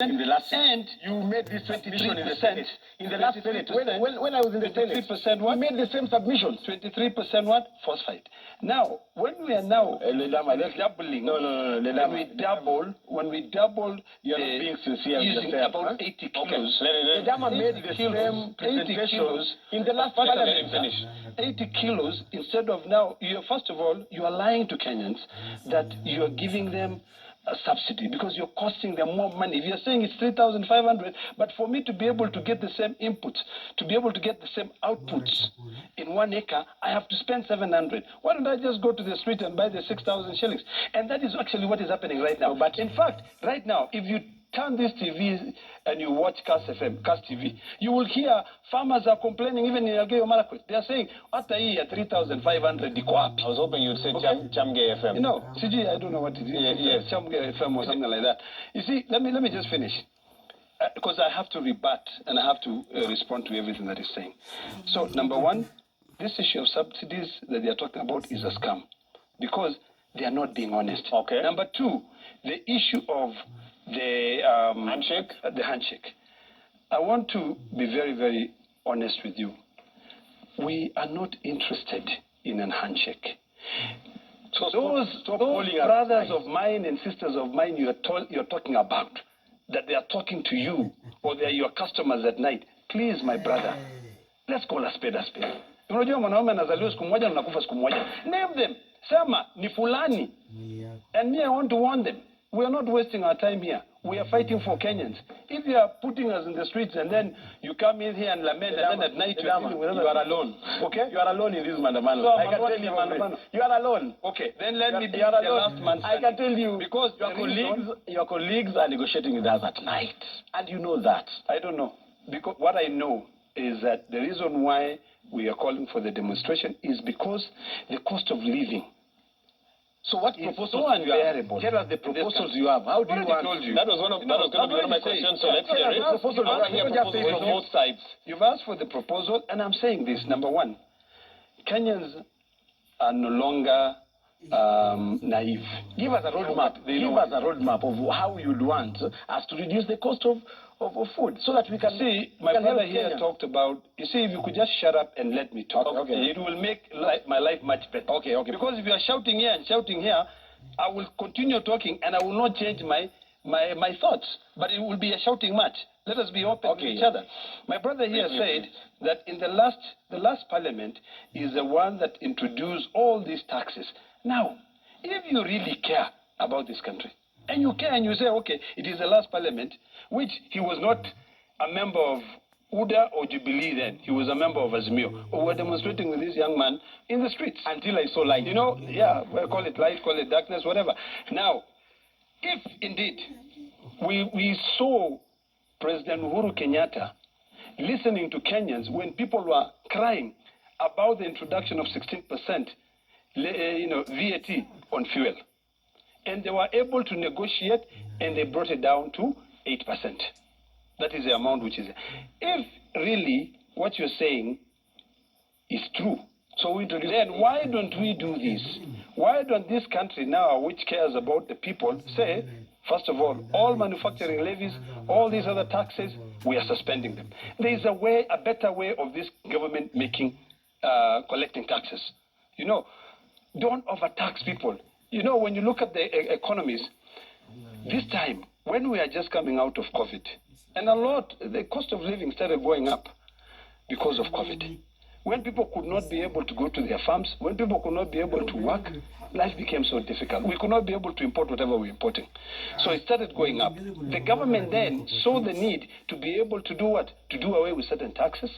in the last, and you made this 23% in the last Senate. When I was in the Senate, 23% what? We made the same submissions. 23% what? Phosphate. Now, when we are now ledama, doubling, ledama. When we double, you're not being sincere. using about 80 kilos. Ledama made the same presentations in the last parliament. 80 kilos instead of now. First of all, you are lying to Kenyans that you are giving them a subsidy because you're costing them more money. If you're saying it's 3,500, but for me to be able to get the same inputs, to be able to get the same outputs in 1 acre, I have to spend 700. Why don't I just go to the street and buy the 6,000 shillings? And that is actually what is happening right now. But in fact, right now, if you turn this TV and you watch Cast TV, you will hear farmers are complaining even in Elgeyo Marakwet. They are saying, "Ata hii at 3,500 iko wapi?" I was hoping you'd say Chamge FM. You know, CG, I don't know what it is. Yes, Chamge FM or something like that. You see, let me just finish. Because I have to rebut and I have to respond to everything that he's saying. So, number one, this issue of subsidies that they are talking about is a scam because they are not being honest. Okay. Number two, the issue of the handshake. The handshake. I want to be very, very honest with you. We are not interested in a handshake. So those brothers of mine and sisters of mine you're talking about, that they are talking to you or they are your customers at night, please, my brother, let's call a spade a spade. Unajua mwanaume anazaliwa siku moja na nakufa siku moja. Name them. Sema ni fulani. And me, I want to warn them. We are not wasting our time here. We are fighting for Kenyans. If you are putting us in the streets and then you come in here and lament and then at night you are alone. Okay? You are alone in this maandamano. So I can tell you, you are alone. Okay, then let me be the last man. I can tell you, because your colleagues are negotiating with us at night. And you know that. I don't know. Because what I know is that the reason why we are calling for the demonstration is because the cost of living. So what proposals so unbearable? Tell us the proposals you have. How do you want? That was going to be one of my questions. So let's hear it. Proposals from both sides. You've asked for the proposal, and I'm saying this. Number one, Kenyans are no longer naive. Give us a roadmap. Give us a roadmap of how you'd want us to reduce the cost of food so that we can see. My brother here talked about, you see, if you could just shut up and let me talk, it will make my life much better. Okay. Because if you are shouting here and shouting here, I will continue talking and I will not change my thoughts, but it will be a shouting match. Let us be open to each other. My brother here said that in the last parliament is the one that introduced all these taxes. Now, if you really care about this country, and you care and you say, okay, it is the last parliament, which he was not a member of UDA or Jubilee then. He was a member of Azimio. We were demonstrating with this young man in the streets. Until I saw light. You know, call it light, call it darkness, whatever. Now, if indeed we saw President Uhuru Kenyatta listening to Kenyans when people were crying about the introduction of 16% VAT on fuel. And they were able to negotiate, and they brought it down to 8%. That is the amount which is. If really what you're saying is true, so then why don't we do this? Why don't this country now, which cares about the people, say, first of all manufacturing levies, all these other taxes, we are suspending them. There is a better way of this government collecting taxes. You know, don't overtax people. You know, when you look at the economies, this time, when we are just coming out of COVID, and the cost of living started going up because of COVID. When people could not be able to go to their farms, when people could not be able to work, life became so difficult. We could not be able to import whatever we were importing. So it started going up. The government then saw the need to be able to do what? To do away with certain taxes.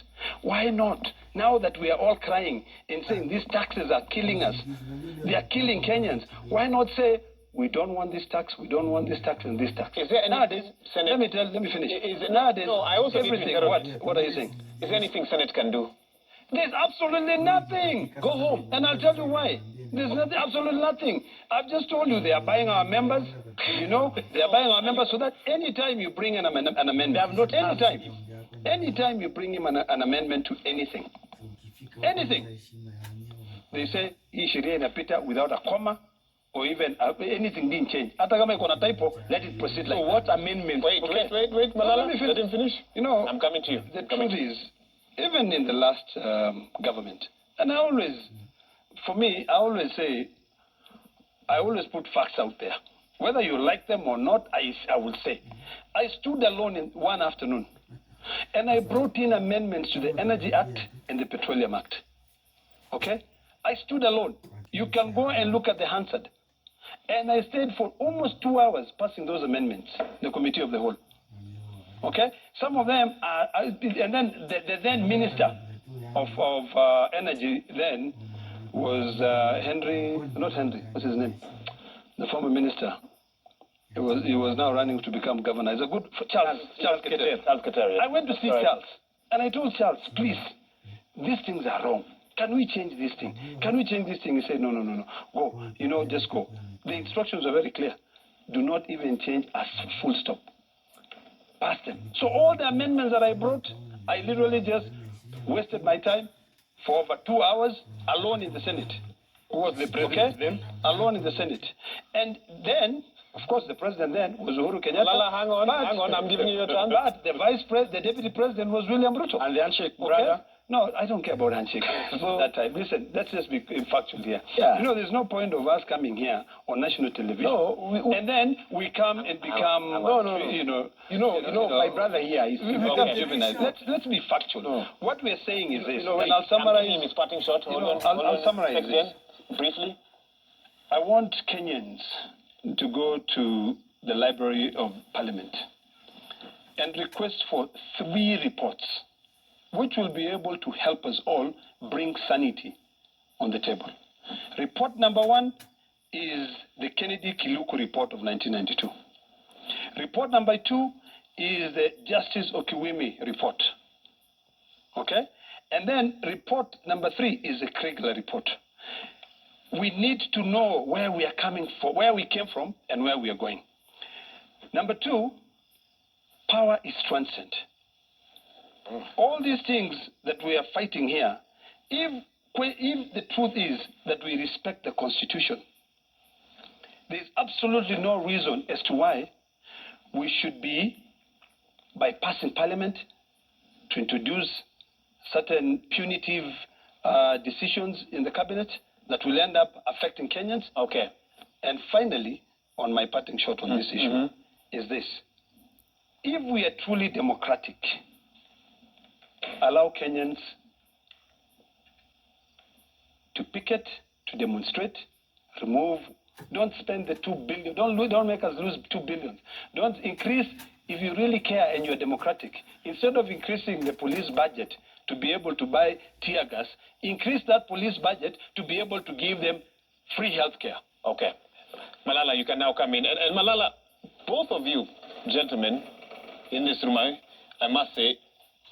Why not? Now that we are all crying and saying these taxes are killing us, they are killing Kenyans, why not say, we don't want this tax, we don't want this tax and this tax? Is there any nowadays, Senate, let me finish. Nowadays, no, I also everything. What are you saying? Is there anything Senate can do? There's absolutely nothing. Go home. And I'll tell you why. There's absolutely nothing. I've just told you they are buying our members. You know, they are buying our members so that anytime you bring an amendment, they have not anytime you bring him an amendment to anything, they say, hii sheria inapita without a comma, or even anything didn't change. Let it proceed like so what amendment? Wait, Malala, let him finish. You know, I'm coming to you. The truth is, even in the last government, and I always say, I always put facts out there. Whether you like them or not, I will say. I stood alone in one afternoon, and I brought in amendments to the Energy Act and the Petroleum Act. Okay? I stood alone. You can go and look at the Hansard. And I stayed for almost 2 hours passing those amendments, the Committee of the Whole. Okay? Some of them are, and then the then Minister of Energy then was not Henry, what's his name? The former minister. He was now running to become governor. He's a good, Charles Keter. I went to see Charles, and I told Charles, please, these things are wrong. Can we change this thing? Can we change this thing? He said, no. Go. Just go. The instructions are very clear. Do not even change a full stop. Pass them. So all the amendments that I brought, I literally just wasted my time for over 2 hours alone in the Senate. Who was the president then? Alone in the Senate. And then, of course, the president then was Uhuru Kenyatta. Malala, hang on, I'm giving you your chance. But the deputy president was William Ruto. And the handshake, brother? No, I don't care about handshake that time. Listen, let's just be factual here. Yeah. There's no point of us coming here on national television. No, and then we come and become, my brother here is juvenile. Let's be factual. No. What we're saying is this, and I'll summarize. His parting shot. I'll summarize this briefly. I want Kenyans to go to the Library of Parliament and request for 3 reports which will be able to help us all bring sanity on the table. Report number 1 is the Kennedy Kiluku report of 1992. Report number 2 is the Justice Okiwimi report. Okay? And then report number 3 is the Kriegler report. We need to know where we are coming from, where we came from, and where we are going. Number 2, power is transcendent. All these things that we are fighting here, if the truth is that we respect the Constitution, there is absolutely no reason as to why we should be bypassing Parliament to introduce certain punitive decisions in the cabinet that will end up affecting Kenyans. Okay. And finally, on my parting shot on this issue, is this. If we are truly democratic, allow Kenyans to picket, to demonstrate, remove, don't spend the 2 billion, don't make us lose 2 billion. Don't increase, if you really care and you're democratic, instead of increasing the police budget to be able to buy tear gas, increase that police budget to be able to give them free health care. Okay. Malala, you can now come in. And Malala, both of you gentlemen in this room, I must say,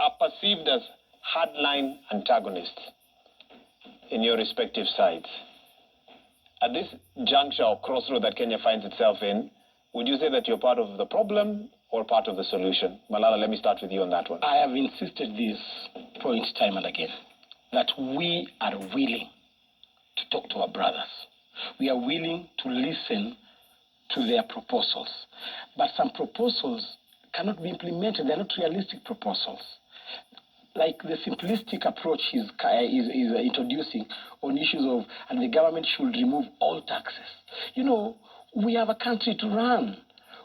are perceived as hardline antagonists in your respective sides. At this juncture or crossroad that Kenya finds itself in, would you say that you're part of the problem or part of the solution? Malala, let me start with you on that one. I have insisted this point time and again, that we are willing to talk to our brothers. We are willing to listen to their proposals. But some proposals cannot be implemented. They're not realistic proposals. Like the simplistic approach he's introducing on issues of, and the government should remove all taxes. We have a country to run.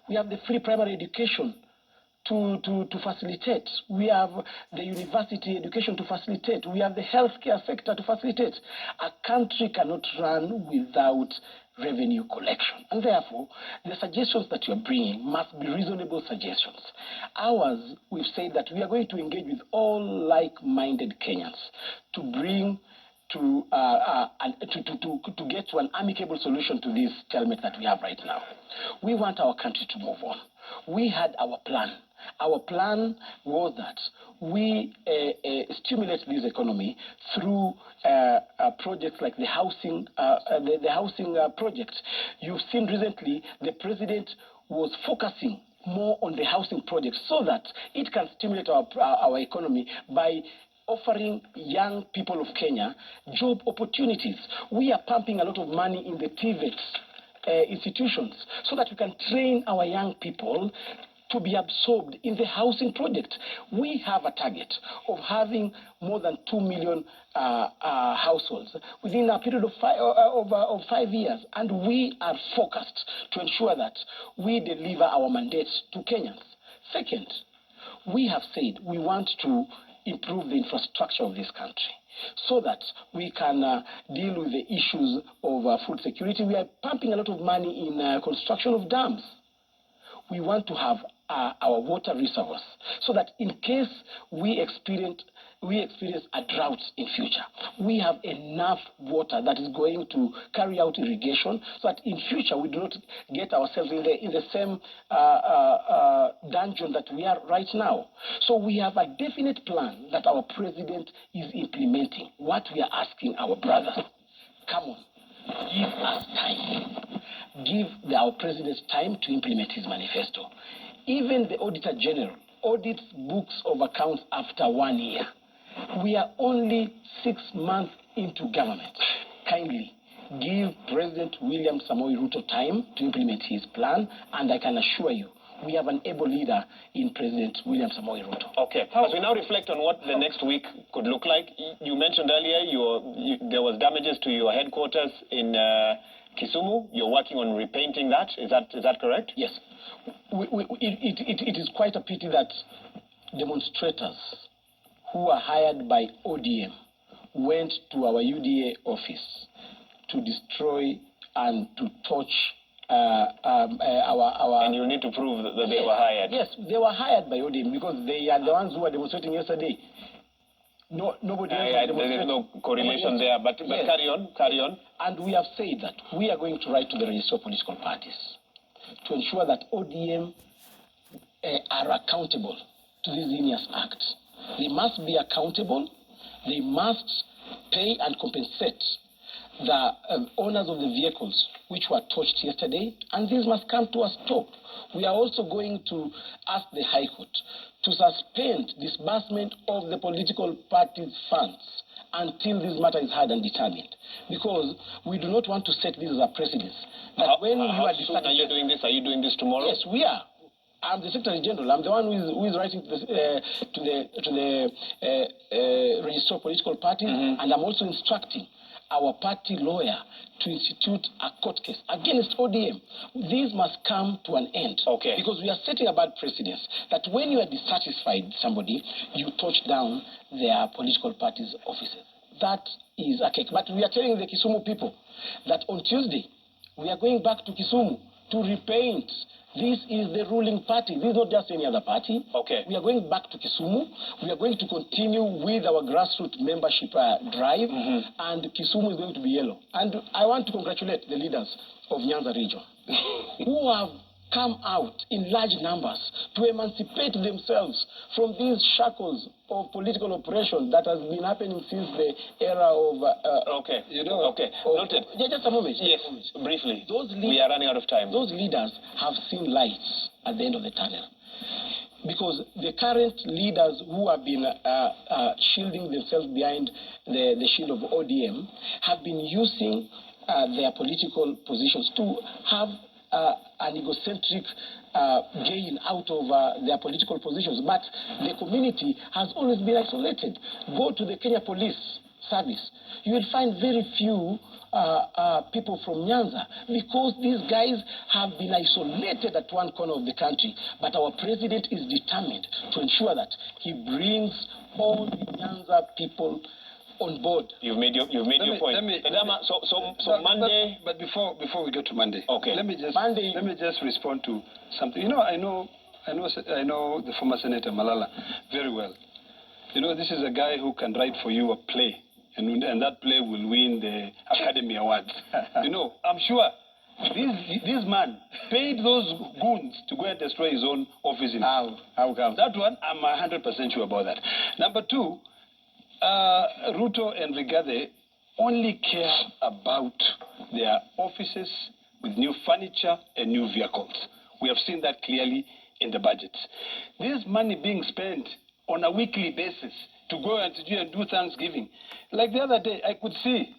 We have the free primary education to facilitate. We have the university education to facilitate. We have the healthcare sector to facilitate. A country cannot run without revenue collection. And therefore, the suggestions that you're bringing must be reasonable suggestions. Ours, we've said that we are going to engage with all like-minded Kenyans to bring to get to an amicable solution to this stalemate that we have right now. We want our country to move on. We had our plan. Our plan was that we stimulate this economy through projects like the housing project. You've seen recently the president was focusing more on the housing project so that it can stimulate our economy by offering young people of Kenya job opportunities. We are pumping a lot of money in the TVET institutions so that we can train our young people to be absorbed in the housing project. We have a target of having more than 2 million households within a period of 5 years, and we are focused to ensure that we deliver our mandates to Kenyans. Second, we have said we want to improve the infrastructure of this country so that we can deal with the issues of food security. We are pumping a lot of money in construction of dams. We want to have our water reservoirs so that in case we experience a drought in future, we have enough water that is going to carry out irrigation so that in future we do not get ourselves in the same dungeon that we are right now. So we have a definite plan that our president is implementing. What we are asking our brothers, come on, give us time. Give our president time to implement his manifesto. Even the Auditor General audits books of accounts after 1 year. We are only 6 months into government. Kindly give President William Samoei Ruto time to implement his plan, and I can assure you, we have an able leader in President William Samoei Ruto. Okay. As we now reflect on what the next week could look like, you mentioned earlier there was damages to your headquarters in Kisumu. You're working on repainting that. Is that correct? Yes. It is quite a pity that demonstrators who are hired by ODM went to our UDA office to destroy and to torch our... And you need to prove that they were hired. Yes, they were hired by ODM because they are the ones who were demonstrating yesterday. Nobody else there is no correlation there, but yes. Carry on. And we have said that we are going to write to the register of political parties to ensure that ODM are accountable to this heinous act. They must be accountable. They must pay and compensate the owners of the vehicles which were torched yesterday, and this must come to a stop. We are also going to ask the High Court to suspend disbursement of the political parties' funds until this matter is heard and determined, because we do not want to set this as a precedent. How soon are you doing this? Are you doing this tomorrow? Yes, we are. I'm the Secretary General. I'm the one who is writing to the Register of Political Parties, and I'm also instructing our party lawyer to institute a court case against ODM. This must come to an end. Okay. Because we are setting a bad precedence that when you are dissatisfied with somebody, you touch down their political party's offices. That is a cake. But we are telling the Kisumu people that on Tuesday, we are going back to Kisumu to repaint. This is the ruling party. This is not just any other party. Okay. We are going back to Kisumu. We are going to continue with our grassroots membership drive, and Kisumu is going to be yellow. And I want to congratulate the leaders of Nyanza region who have come out in large numbers to emancipate themselves from these shackles of political oppression that has been happening since the era of... okay. Noted. Just a moment. Yes, briefly. We are running out of time. Those leaders have seen lights at the end of the tunnel. Because the current leaders who have been shielding themselves behind the shield of ODM have been using their political positions to have an egocentric gain out of their political positions. But the community has always been isolated. Go to the Kenya Police Service. You will find very few people from Nyanza because these guys have been isolated at one corner of the country. But our president is determined to ensure that he brings all the Nyanza people on board. You've made your point. So Monday. But before we go to Monday, okay. Let me just respond to something. You know, I know the former Senator Malala very well. You know, this is a guy who can write for you a play, and that play will win the Academy Awards. You know, I'm sure this man paid those goons to go and destroy his own office in. How come? That one, I'm 100% sure about that. Number two. Ruto and Rigathi only care about their offices with new furniture and new vehicles. We have seen that clearly in the budgets. This money being spent on a weekly basis to go and do Thanksgiving. Like the other day, I could see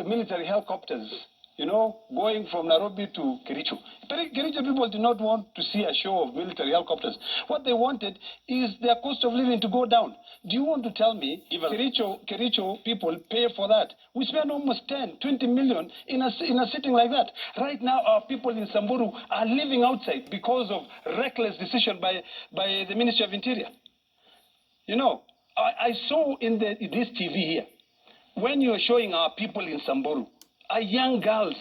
military helicopters you know, going from Nairobi to Kericho. Kericho people do not want to see a show of military helicopters. What they wanted is their cost of living to go down. Do you want to tell me Kericho people pay for that? We spend almost 10, 20 million in a sitting like that. Right now, our people in Samburu are living outside because of reckless decision by the Ministry of Interior. You know, I saw in this TV here, when you're showing our people in Samburu, our young girls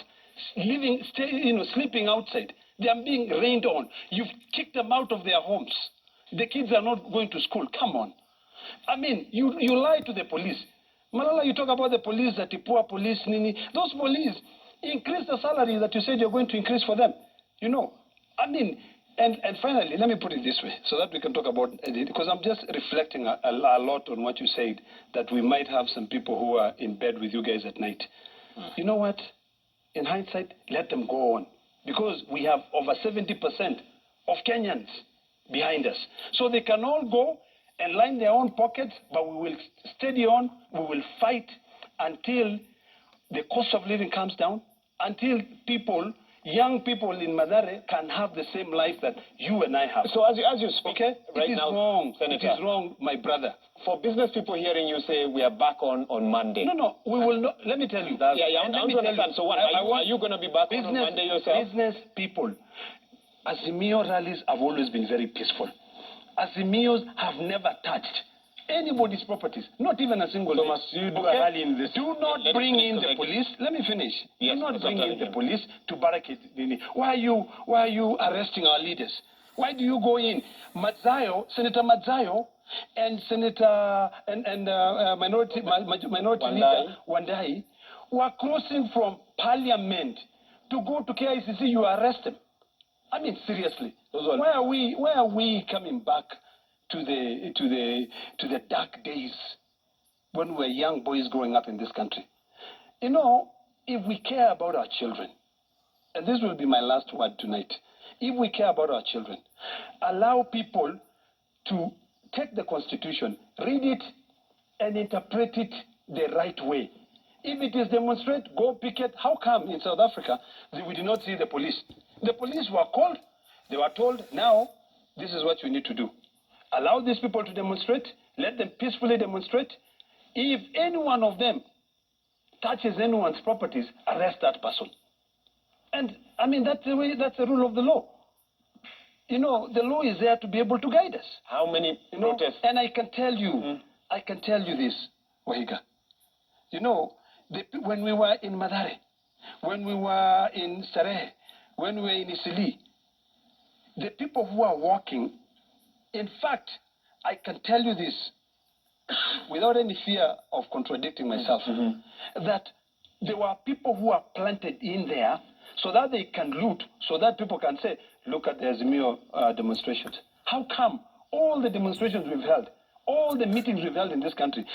sleeping outside. They are being rained on. You've kicked them out of their homes. The kids are not going to school. Come on. I mean, you lie to the police. Malala, you talk about the police, that the poor police, nini. Those police, increase the salary that you said you're going to increase for them. You know, I mean, and finally, let me put it this way, so that we can talk about it, because I'm just reflecting a lot on what you said, that we might have some people who are in bed with you guys at night. You know what? In hindsight, let them go on. Because we have over 70% of Kenyans behind us. So they can all go and line their own pockets, but we will steady on, we will fight until the cost of living comes down, until young people in Mathare can have the same life that you and I have. So as you speak, okay? right it is now, wrong. Senator, it is wrong, my brother. For business people hearing you say we are back on Monday. No, we will not. Let me tell you. I want to understand. So what, are you going to be back on Monday yourself? Business people, Azimio rallies have always been very peaceful. Azimios have never touched anybody's properties, not even a single. So must you do a rally in this? Do not bring in the police. Let me finish. Yes, do not bring in the police to barricade. Why are you arresting our leaders? Why do you go in? Senator Mazzayo, and Senator Minority Leader Wandai were crossing from Parliament to go to KICC. You arrest them. I mean, seriously. Why are we coming back to the dark days when we were young boys growing up in this country? You know, if we care about our children, and this will be my last word tonight, if we care about our children, allow people to take the Constitution, read it, and interpret it the right way. If it is demonstrate, go picket. How come in South Africa we did not see the police? The police were called. They were told, now, this is what you need to do. Allow these people to demonstrate. Let them peacefully demonstrate. If any one of them touches anyone's properties, arrest that person. And, I mean, that's the rule of the law. You know, the law is there to be able to guide us. How many protests? And I can tell you, this, Wahiga. You know, when we were in Mathare, when we were in Sarehe, when we were in Isili, the people who are walking, in fact, I can tell you this, without any fear of contradicting myself, that there were people who are planted in there so that they can loot, so that people can say, look at the Azimio demonstrations. How come all the demonstrations we've held, all the meetings we've held in this country,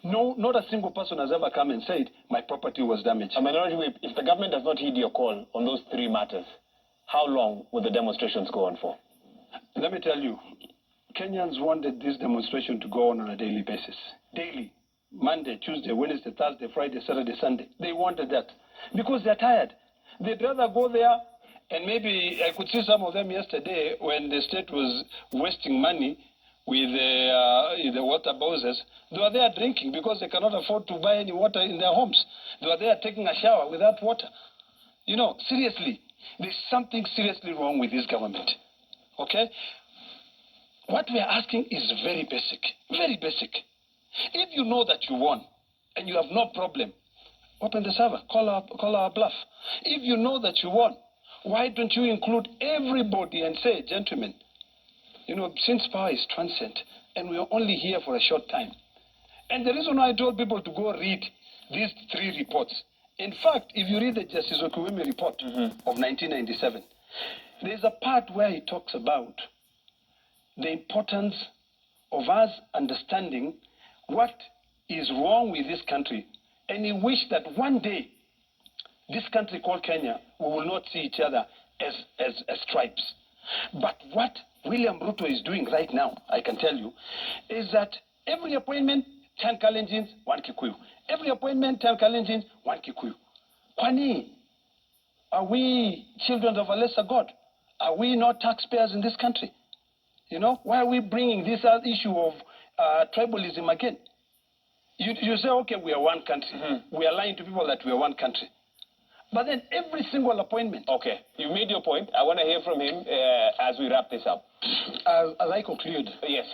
not a single person has ever come and said, my property was damaged? A minority whip, if the government does not heed your call on those three matters, how long will the demonstrations go on for? Let me tell you, Kenyans wanted this demonstration to go on a daily basis. Daily. Monday, Tuesday, Wednesday, Thursday, Friday, Saturday, Sunday. They wanted that because they're tired. They'd rather go there, and maybe I could see some of them yesterday when the state was wasting money with the water bowsers. They were there drinking because they cannot afford to buy any water in their homes. They were there taking a shower without water. You know, seriously, there's something seriously wrong with this government. Okay? What we are asking is very basic. Very basic. If you know that you won and you have no problem, open the server, call our bluff. If you know that you won, why don't you include everybody and say, gentlemen, you know, since power is transient and we are only here for a short time. And the reason why I told people to go read these three reports, in fact, if you read the Justice Okuweme report of 1997, there's a part where he talks about the importance of us understanding what is wrong with this country, and he wished that one day this country called Kenya, we will not see each other as tribes. But what William Ruto is doing right now, I can tell you, is that every appointment, 10 Kalenjins, 1 Kikuyu. Every appointment, 10 Kalenjins, 1 Kikuyu. Kwani, Are we children of a lesser God? Are we not taxpayers in this country? You know, why are we bringing this issue of tribalism again? You say, okay, we are one country. Mm-hmm. We are lying to people that we are one country. But then every single appointment. Okay, you made your point. I want to hear from him as we wrap this up. As I conclude, yes,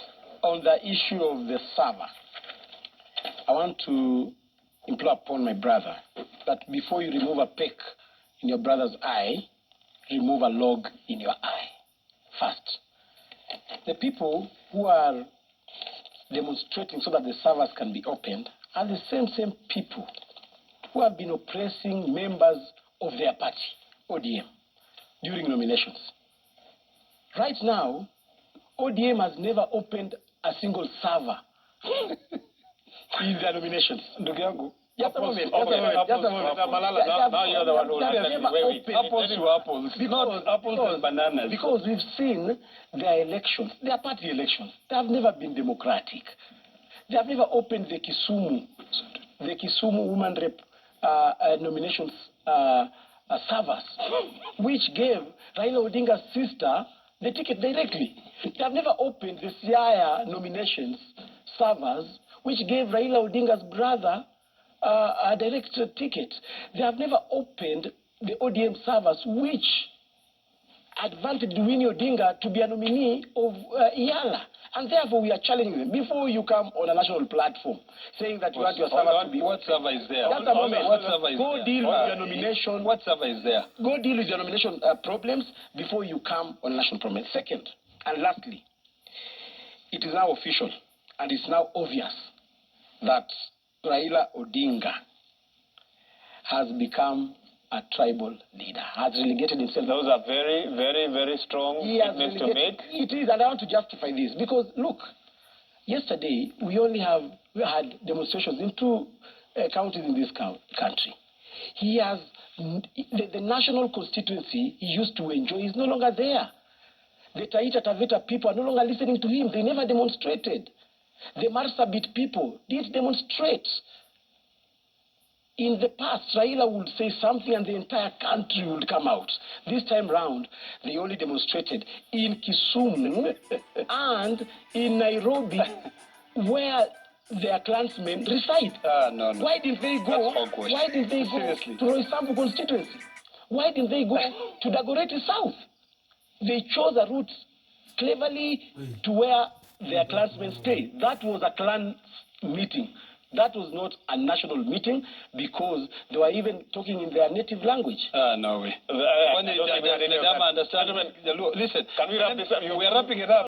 on the issue of the server, I want to implore upon my brother that before you remove a peck in your brother's eye, remove a log in your eye first. The people who are demonstrating so that the servers can be opened are the same people who have been oppressing members of their party, ODM, during nominations. Right now, ODM has never opened a single server in their nominations. Just a moment. Malala, now you're the one who apples to apples, not apples and bananas. Because we've seen their elections, their party elections. They have never been democratic. They have never opened the Kisumu woman rep nominations servers, which gave Raila Odinga's sister the ticket directly. They have never opened the Siaya nominations servers, which gave Raila Odinga's brother a direct ticket. They have never opened the ODM servers, which advantaged Winnie Odinga to be a nominee of Yala. And therefore, we are challenging them. Before you come on a national platform saying that you want your server to be... What server is there? Just a moment. What server is Go there? deal with your nomination. What server is there? Go deal with your nomination problems before you come on a national problem. Second, and lastly, it is now official and it's now obvious that Raila Odinga has become a tribal leader, has relegated himself. Those are very strong statements to make. It is, and I want to justify this because, look, yesterday we had demonstrations in two counties in this country. He has, the national constituency he used to enjoy is no longer there. The Taita Taveta people are no longer listening to him. They never demonstrated. The Marsabit people did demonstrate. In the past, Raila would say something and the entire country would come out. This time round, they only demonstrated in Kisumu and in Nairobi, where their clansmen reside. No. Why didn't they go? Why didn't they go Seriously. to Roysambu constituency? Why didn't they go to Dagoretti South? They chose a route cleverly to where their clansmen stay. That was a clan meeting. That was not a national meeting because they were even talking in their native language. No way. Listen, can we wrap this up? We are wrapping it up.